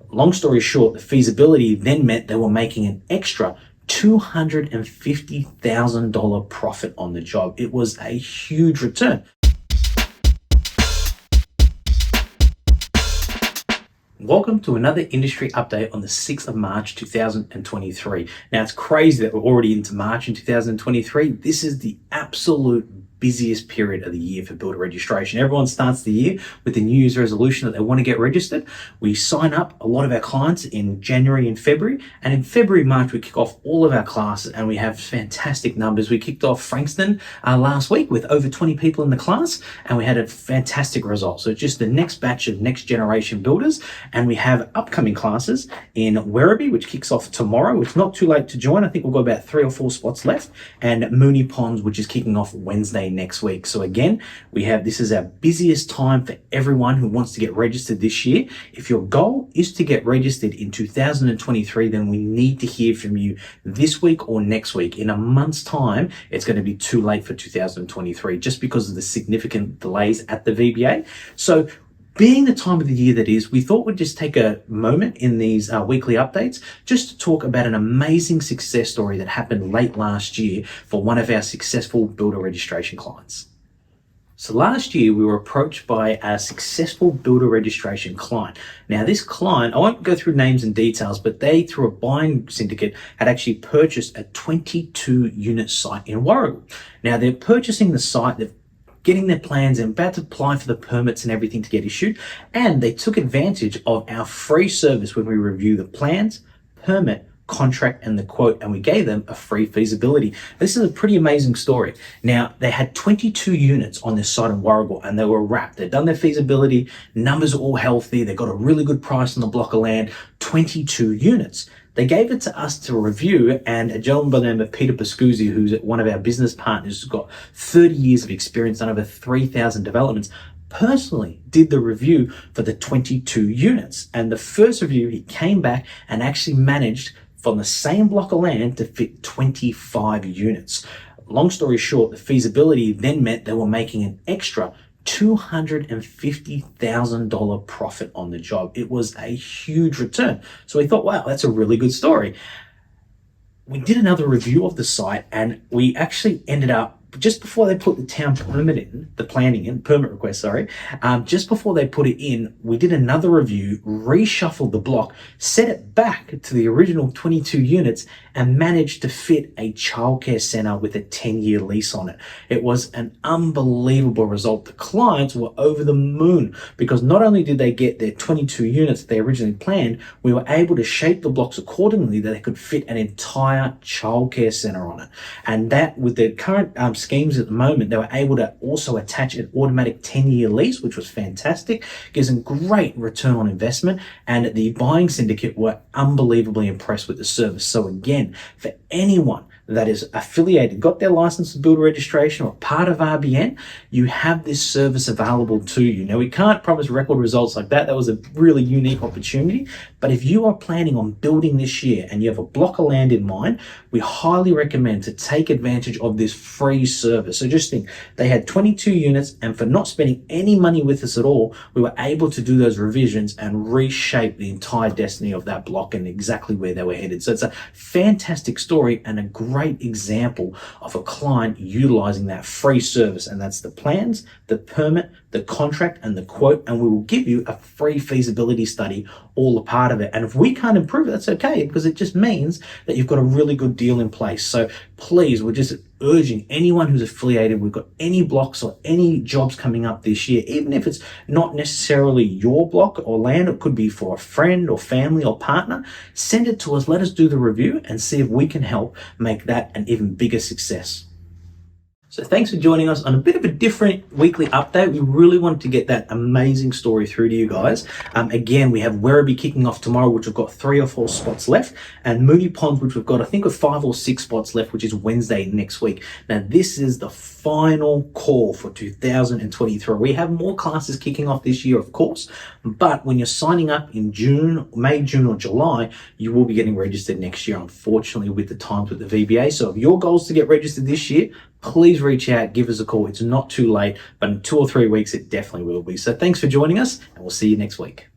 Long story short, the feasibility then meant they were making an extra $250,000 profit on the job. It was a huge return. Welcome to another industry update on the 6th of March 2023. Now, it's crazy that we're already into March in 2023. This is the absolute busiest period of the year for builder registration. Everyone starts the year with the New Year's resolution that they want to get registered. We sign up a lot of our clients in January and February, and in February, March, we kick off all of our classes and we have fantastic numbers. We kicked off Frankston last week with over 20 people in the class, and we had a fantastic result. So it's just the next batch of next generation builders, and we have upcoming classes in Werribee, which kicks off tomorrow. It's not too late to join. I think we've got about 3 or 4 spots left, and Mooney Ponds, which is kicking off Wednesday next week. So again, this is our busiest time for everyone who wants to get registered this year. If your goal is to get registered in 2023, then we need to hear from you this week or next week. In a month's time, it's going to be too late for 2023 just because of the significant delays at the VBA. So being the time of the year that is, we thought we'd just take a moment in these weekly updates just to talk about an amazing success story that happened late last year for one of our successful builder registration clients. So last year, we were approached by a successful builder registration client. Now, this client, I won't go through names and details, but they, through a buying syndicate, had actually purchased a 22-unit site in Warragul. Now, they're purchasing the site, they've getting their plans and about to apply for the permits and everything to get issued. And they took advantage of our free service when we review the plans, permit, contract, and the quote, and we gave them a free feasibility. This is a pretty amazing story. Now, they had 22 units on this site in Warragul, and they were wrapped. They'd done their feasibility, numbers are all healthy, they got a really good price on the block of land, 22 units. They gave it to us to review, and a gentleman by the name of Peter Pascuzzi, who's one of our business partners, who's got 30 years of experience on over 3,000 developments, personally did the review for the 22 units. And the first review, he came back and actually managed from the same block of land to fit 25 units. Long story short, the feasibility then meant they were making an extra $250,000 profit on the job. It was a huge return. So we thought, wow, that's a really good story. We did another review of the site, and we actually ended up, just before they put the town permit in, permit request, just before they put it in, we did another review, reshuffled the block, set it back to the original 22 units, and managed to fit a childcare centre with a 10-year lease on it. It was an unbelievable result. The clients were over the moon because not only did they get their 22 units they originally planned, we were able to shape the blocks accordingly that they could fit an entire childcare centre on it. And that, with the current schemes at the moment, they were able to also attach an automatic 10-year lease, which was fantastic, gives them great return on investment, and the buying syndicate were unbelievably impressed with the service. So again, for anyone that is affiliated, got their license to builder registration or part of RBN, you have this service available to you. Now, we can't promise record results like that. That was a really unique opportunity. But if you are planning on building this year and you have a block of land in mind, we highly recommend to take advantage of this free service. So just think, they had 22 units, and for not spending any money with us at all, we were able to do those revisions and reshape the entire destiny of that block and exactly where they were headed. So it's a fantastic story and a great example of a client utilizing that free service, and that's the plans, the permit, the contract, and the quote, and we will give you a free feasibility study, all a part of it. And if we can't improve it, that's okay, because it just means that you've got a really good deal in place. So please, we're just urging anyone who's affiliated, we've got any blocks or any jobs coming up this year, even if it's not necessarily your block or land, it could be for a friend or family or partner, send it to us, let us do the review and see if we can help make that an even bigger success. So thanks for joining us on a bit of a different weekly update. We really wanted to get that amazing story through to you guys. Again, we have Werribee kicking off tomorrow, which we've got 3 or 4 spots left, and Mooney Ponds, which we've got, I think, 5 or 6 spots left, which is Wednesday next week. Now, this is the final call for 2023. We have more classes kicking off this year, of course, but when you're signing up in May, June, or July, you will be getting registered next year, unfortunately, with the times with the VBA. So if your goal is to get registered this year, please reach out, give us a call. It's not too late, but in 2 or 3 weeks, it definitely will be. So thanks for joining us, and we'll see you next week.